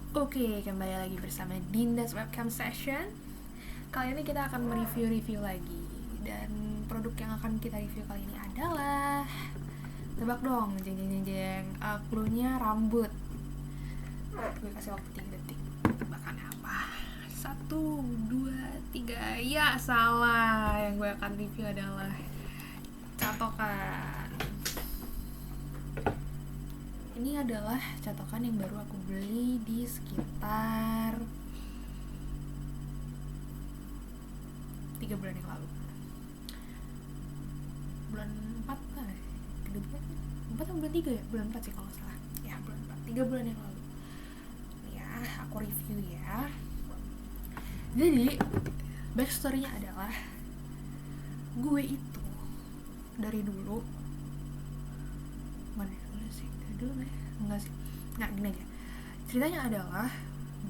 Oke, kembali lagi bersama Dinda's Webcam Session. Kali ini kita akan mereview-review lagi. Dan produk yang akan kita review kali ini adalah, tebak dong, jeng. Cluenya rambut. Gue kasih waktu 3 detik. Tebakannya apa? 1, 2, 3. Ya, salah. Yang gue akan review adalah catokan. Ini adalah catokan yang baru aku beli di sekitar 3 bulan yang lalu. Bulan 4 kan ya? 3 bulan? 4 atau bulan 3 ya? Bulan 4 sih kalau salah. Ya, bulan 4. 3 bulan yang lalu. Ya, aku review ya. Jadi, backstory-nya adalah gue itu dari dulu dulu ya? Enggak sih. Nggak, gini aja. Ceritanya adalah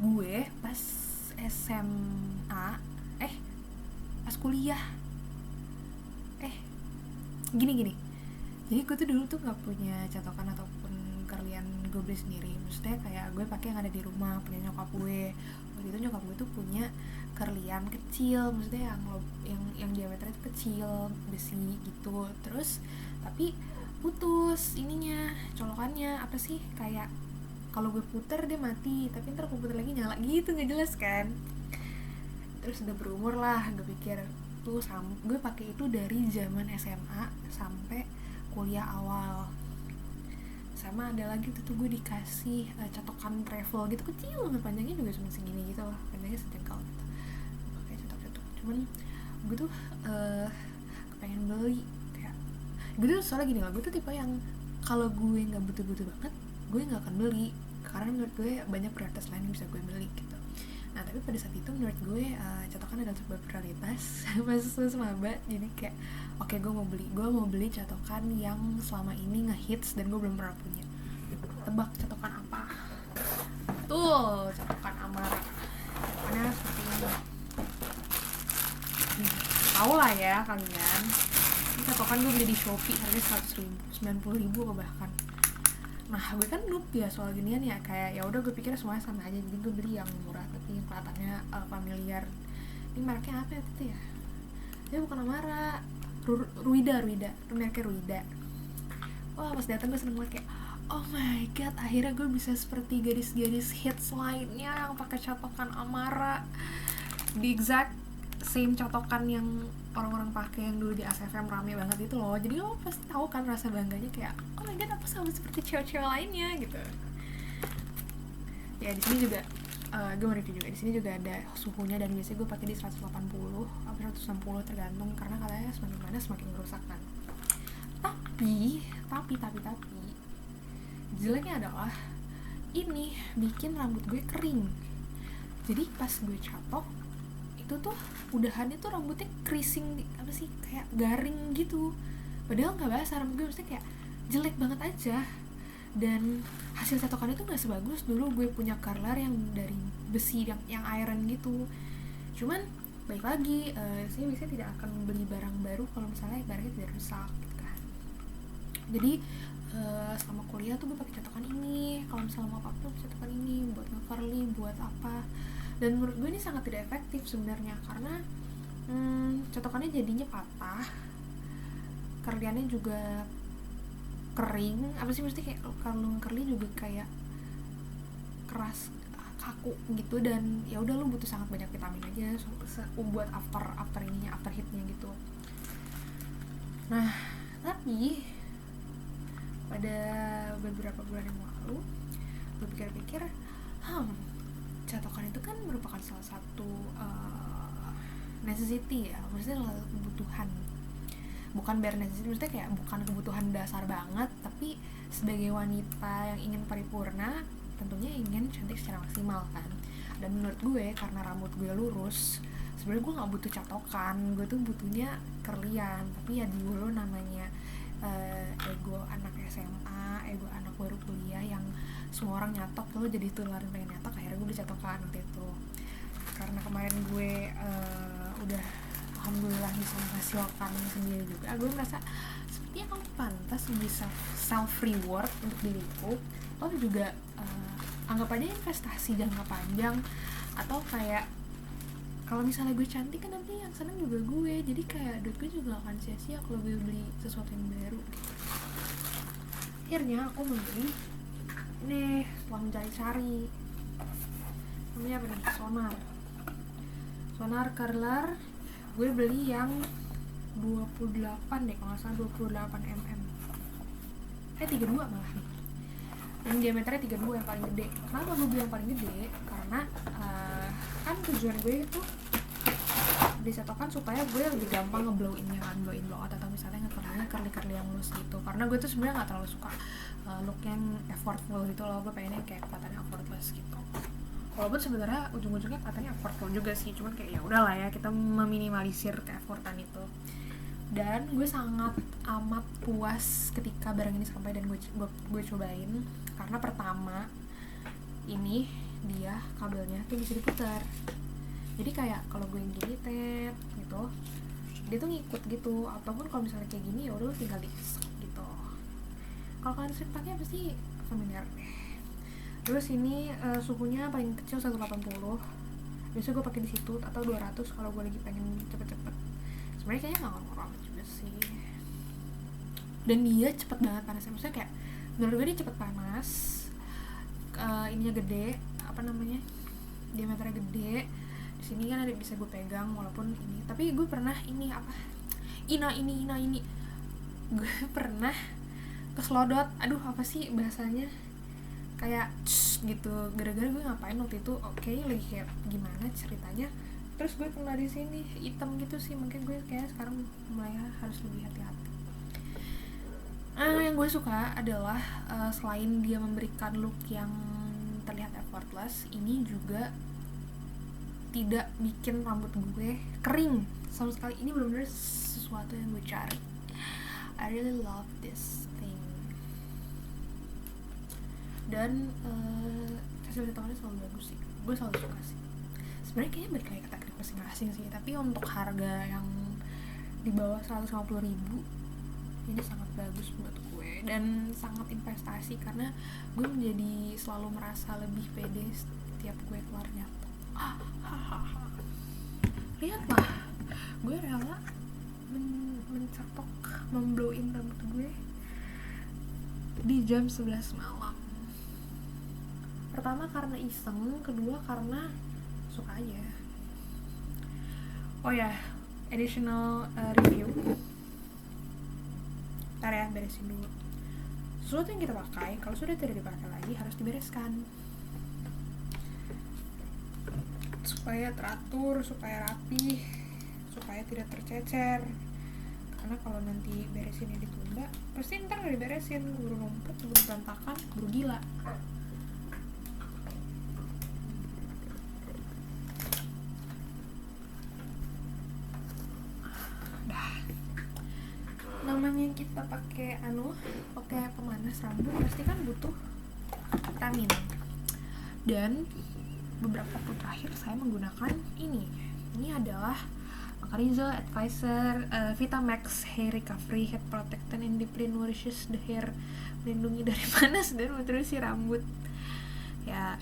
gue pas SMA pas kuliah gini. Jadi gue tuh dulu tuh nggak punya catokan ataupun kerlian gue beli sendiri. Maksudnya kayak gue pakai yang ada di rumah, punya nyokap gue. Waktu itu nyokap gue tuh punya kerlian kecil, maksudnya yang diameternya tuh kecil, besi gitu. Terus tapi putus ininya, colokannya apa sih, kayak kalau gue puter dia mati, tapi ntar gue puter lagi nyala gitu, nggak jelas kan. Terus udah berumur lah, gue pikir tuh gue pakai itu dari zaman SMA sampai kuliah awal. Sama ada lagi tuh gue dikasih catokan travel gitu, kecil banget, panjangnya juga cuma segini gitu lah, panjangnya sejengkal gitu, kayak catok. Cuman gue tuh kepengen beli. Gue tuh soalnya gini lah, gue tuh tipe yang kalau gue nggak butuh banget, gue nggak akan beli, karena menurut gue banyak prioritas lain yang bisa gue beli gitu. Nah tapi pada saat itu menurut gue catokan adalah sebuah prioritas pas maba. Jadi kayak oke, gue mau beli catokan yang selama ini ngehits dan gue belum pernah punya. Tebak catokan apa? Tuh, catokan Amara. Catokannya seperti ini. Tahu lah ya kalian. Ini catokan gue beli di Shopee, harganya 100.000, 90.000 bahkan. Nah gue kan noob ya soal ginian ya, kayak ya udah gue pikir semuanya sama aja, jadi gue beli yang murah tapi yang kelihatannya familiar. Ini mereknya apa ya itu ya? Dia bukan Amara, Ruida, mereknya Ruida. Wah pas datang gue seneng banget, kayak oh my god, akhirnya gue bisa seperti gadis-gadis hits lainnya yang pakai catokan Amara. The exact same catokan yang orang-orang pakai yang dulu di ASFM rame banget itu loh. Jadi lo pasti tahu kan rasa bangganya, kayak oh my god, aku sama seperti cewek-cewek lainnya gitu. Ya di sini juga gue mau review juga. Di sini juga ada suhunya, dan biasanya gue pakai di 180 atau 160 tergantung, karena katanya semakin panas semakin merusak kan. Tapi jeleknya adalah ini bikin rambut gue kering. Jadi pas gue catok itu tuh udahannya tuh rambutnya creasing, apa sih, kayak garing gitu, padahal nggak basah rambut gue, maksudnya kayak jelek banget aja. Dan hasil catokan itu nggak sebagus dulu gue punya curler yang dari besi yang iron gitu. Cuman baik lagi, saya biasanya tidak akan beli barang baru kalau misalnya barangnya tidak rusak gitu kan. Jadi selama kuliah tuh gue pakai catokan ini, kalau misalnya mau apa-apa catokan ini buat nge-curly, buat apa. Dan menurut gue ini sangat tidak efektif sebenarnya, karena catokannya jadinya patah, kerliannya juga kering, apa sih, mesti kayak kalau curly juga kayak keras, kaku gitu. Dan ya udah, lu butuh sangat banyak vitamin aja buat after hitnya gitu. Nah tapi pada beberapa bulan yang lalu gue pikir-pikir, catokan itu kan merupakan salah satu necessity ya, maksudnya kebutuhan, bukan bare necessity, maksudnya kayak bukan kebutuhan dasar banget, tapi sebagai wanita yang ingin paripurna tentunya ingin cantik secara maksimal kan. Dan menurut gue, karena rambut gue lurus, sebenarnya gue nggak butuh catokan, gue tuh butuhnya kerlian. Tapi ya dulu namanya ego anak SMA, ego anak baru kuliah yang semua orang nyatok, lalu jadi tularin pengen nyatok, akhirnya gue beli catokan waktu itu. Karena kemarin gue udah alhamdulillah bisa menghasilkan sendiri juga, gue merasa sepertinya kamu pantas bisa self reward untuk diriku. Lo juga anggap aja investasi jangka panjang, atau kayak kalau misalnya gue cantik kan nanti yang seneng juga gue, jadi kayak duit gue juga akan sia-sia kalau gue beli sesuatu yang baru gitu. Akhirnya aku membeli nih, setelah mencari-cari, namanya apa nih, Sonar Curler. Gue beli yang 28 deh kalau nggak salah, 28 mm, 32 malah nih, yang diameternya 32, yang paling gede. Kenapa gue beli yang paling gede? Karena kan tujuan gue itu disetokan supaya gue lebih gampang ngeblow innya kan, blow in blow out, atau misalnya ngekerlingnya curly yang loose gitu. Karena gue tuh sebenarnya nggak terlalu suka look yang effortful gitu loh, gue pengennya kayak kelihatannya effortless gitu. Walaupun sebenarnya ujung-ujungnya katanya effortful juga sih, cuman kayak ya udahlah ya, kita meminimalisir keeffortan itu. Dan gue sangat amat puas ketika barang ini sampai dan gue cobain, karena pertama ini dia kabelnya tuh bisa diputar, jadi kayak kalau gue yang gini tap gitu, dia tuh ngikut gitu, ataupun kalau misalnya kayak gini ya udah tinggal di gitu. Kalau kalian sering pakai pasti familiar deh. Terus ini suhunya paling kecil 180, biasanya gue pakai di situ, atau 200 kalau gue lagi pengen cepet-cepet. Sebenarnya kayaknya nggak ngorok juga sih, dan dia cepet banget panasnya, maksudnya kayak menurut gue dia cepet panas. Ininya gede, apa namanya, diameternya gede. Di sini kan ada bisa gue pegang walaupun ini, tapi gue pernah ini apa, ini gue pernah keselodot, aduh apa sih bahasanya, kayak gitu, gara-gara gue ngapain waktu itu, oke, lagi kayak gimana ceritanya, terus gue kena di sini hitam gitu sih, mungkin gue kayak sekarang mulai harus lebih hati-hati. Yang gue suka adalah selain dia memberikan look yang terlihat effortless, ini juga tidak bikin rambut gue kering sama sekali. Ini benar-benar sesuatu yang gue cari. I really love this thing. Dan hasil hitungannya selalu bagus sih, gue selalu suka sih. Sebenarnya kayaknya balik lagi ke teknik masing-masing sih, tapi untuk harga yang di bawah 150.000 ini sangat bagus buat gue, dan sangat investasi, karena gue menjadi selalu merasa lebih pede setiap gue keluar nyata. Lihatlah, gue rela mencetok, memblow in rambut gue di jam 11 malam. Pertama karena iseng, kedua karena suka aja. Oh ya, additional review. Ntar ya, beresin dulu. Sesuatu yang kita pakai, kalau sudah tidak dipakai lagi, harus dibereskan supaya teratur, supaya rapi, supaya tidak tercecer. Karena kalau nanti beresinnya ditunda, pasti ntar gak diberesin, keburu numpuk, keburu berantakan, keburu gila. Namanya kita pakai pemanas rambut, pasti kan butuh vitamin. Dan beberapa waktu terakhir saya menggunakan ini adalah Macarizo Advisor Vitamax Hair Recovery Head Protectant and Deeply Nourishes the Hair, melindungi dari panas dan nutrisi rambut. Ya,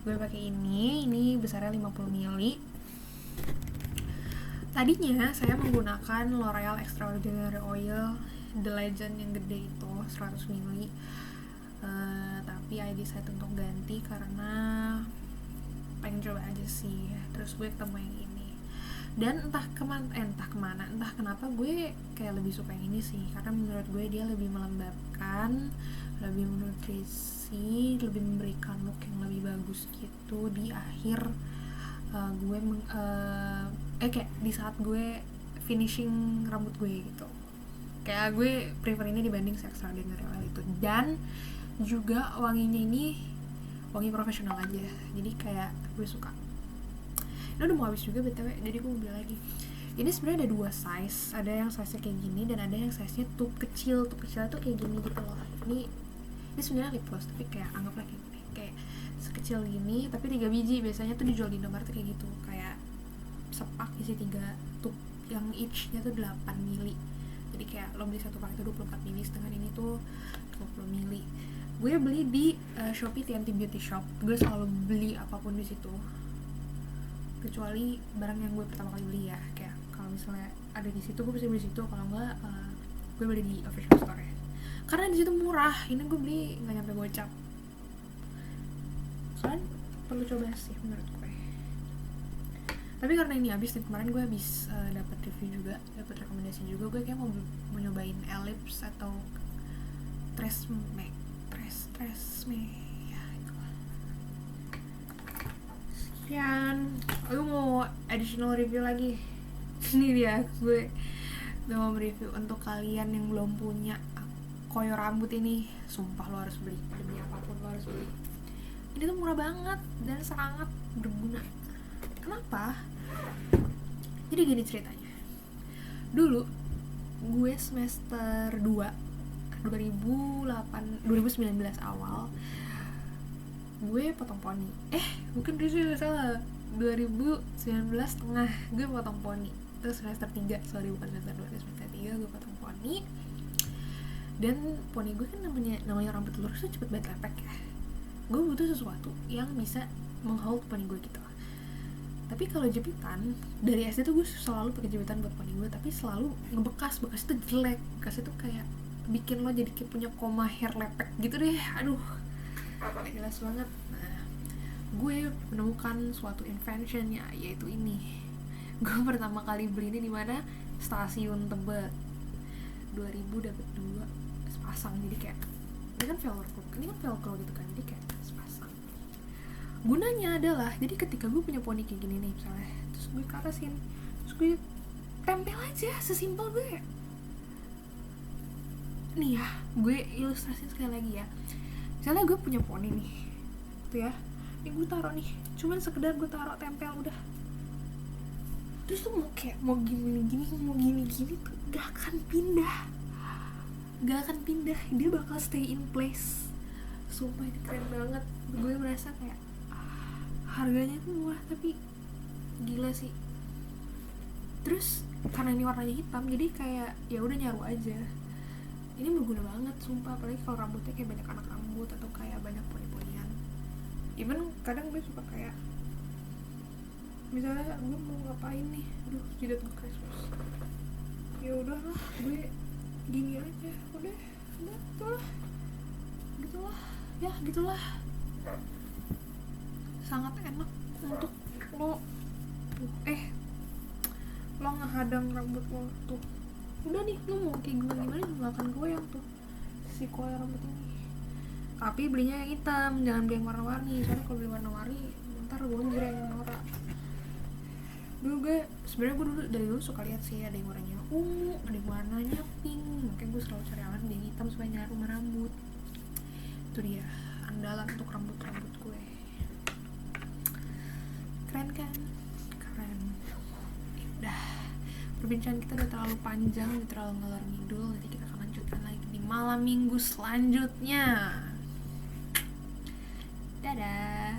gue pakai ini besarnya 50 ml. Tadinya saya menggunakan L'Oreal Extraordinary Oil The Legend yang gede itu 100 ml, tapi I decide untuk ganti karena pengen coba aja sih. Terus gue ketemu yang ini, dan entah kenapa gue kayak lebih suka yang ini sih, karena menurut gue dia lebih melembabkan, lebih menutrisi, lebih memberikan look yang lebih bagus gitu di akhir kayak di saat gue finishing rambut gue gitu. Kayak gue prefer ini dibanding si Extraordinary Oil itu. Dan juga wanginya ini wangi profesional aja, jadi kayak gue suka. Ini udah mau habis juga btw, jadi gue mau beli lagi. Ini sebenarnya ada dua size, ada yang size-nya kayak gini dan ada yang size-nya tube kecil tuh kayak gini gitu loh. Ini sebenarnya lip gloss, tapi kayak anggaplah kayak gini, kayak sekecil gini tapi 3 biji. Biasanya tuh dijual di Indomaret tuh kayak gitu, kayak sepak isi 3 tube yang each-nya tuh 8 mili. Jadi kayak lo beli satu paket itu 24 mili, setengah ini tuh 20 mili. gue beli di Shopee TNT Beauty Shop. Gue selalu beli apapun di situ, kecuali barang yang gue pertama kali beli ya. Kayak kalau misalnya ada di situ gue bisa beli di situ, kalau enggak gue beli di official store ya. Karena di situ murah. Ini gue beli nggak nyampe gocap. Kalian perlu coba sih menurut gue. Tapi karena ini habis dan kemarin gue habis dapat review juga, dapat rekomendasi juga, gue kayak mau nyobain Ellipse atau Tresemme ya itu. Sekian, aku mau additional review lagi. Ini dia, gue mau review untuk kalian yang belum punya koyo rambut ini. Sumpah lo harus beli, demi apapun lo harus beli. Ini tuh murah banget dan sangat berguna. Kenapa? Jadi gini ceritanya. Dulu gue semester 2 2019 awal gue potong poni. Bukan sih, salah. 2019 tengah gue potong poni. Terus semester 3, bukan semester 2, semester 3 gue potong poni. Dan poni gue kan namanya rambut lurus tuh cepet banget lepek ya. Gue butuh sesuatu yang bisa menghold poni gue gitu. Tapi kalau jepitan, dari SD tuh gue selalu pakai jepitan buat poni gue, tapi selalu ngebekas itu jelek. Bekas itu kayak bikin lo jadi kayak punya koma hair lepek gitu deh. Aduh, gak jelas banget. Nah, gue menemukan suatu inventionnya, yaitu ini. Gue pertama kali beli ini di mana? Stasiun Tebet. 2000 dapat 2 sepasang. Jadi kayak ini kan velcro gitu kan, jadi kayak sepasang. Gunanya adalah, jadi ketika gue punya poni kayak gini nih misalnya, terus gue karasin, terus gue tempel aja, sesimpel gue. Nih ya, gue ilustrasiin sekali lagi ya. Misalnya gue punya poni nih, tuh ya, ini gue taruh nih, cuman sekedar gue taruh tempel udah. Terus tuh mau gini-gini tuh gak akan pindah, dia bakal stay in place. Sumpah ini keren banget. Gue merasa kayak harganya tuh murah tapi gila sih. Terus karena ini warnanya hitam, jadi kayak ya udah nyaru aja. Ini berguna banget sumpah, apalagi kalau rambutnya kayak banyak anak rambut atau kayak banyak poni-ponian. Even kadang gue suka kayak misalnya gue mau ngapain nih, aduh jidat gue keras, ya udahlah gue gini aja, udah gitulah. Sangat enak untuk lo ngehadang rambut lo tuh. Udah nih, lo mau kayak gimana juga akan goyang tuh si koyo rambut ini. Tapi belinya yang hitam, jangan beli yang warna-warni. Soalnya kalau beli warna-warni ntar gonjreng norak. Sebenarnya gue dari dulu suka lihat sih, ada yang warnanya ungu, ada yang warnanya pink. Makanya gue selalu cari yang hitam supaya nyari rumah rambut. Itu dia andalan untuk rambut gue. Keren kan? Keren. Udah, perbincangan kita udah terlalu panjang, udah terlalu ngalor ngidul. Nanti kita akan lanjutkan lagi di malam minggu selanjutnya. Dadah.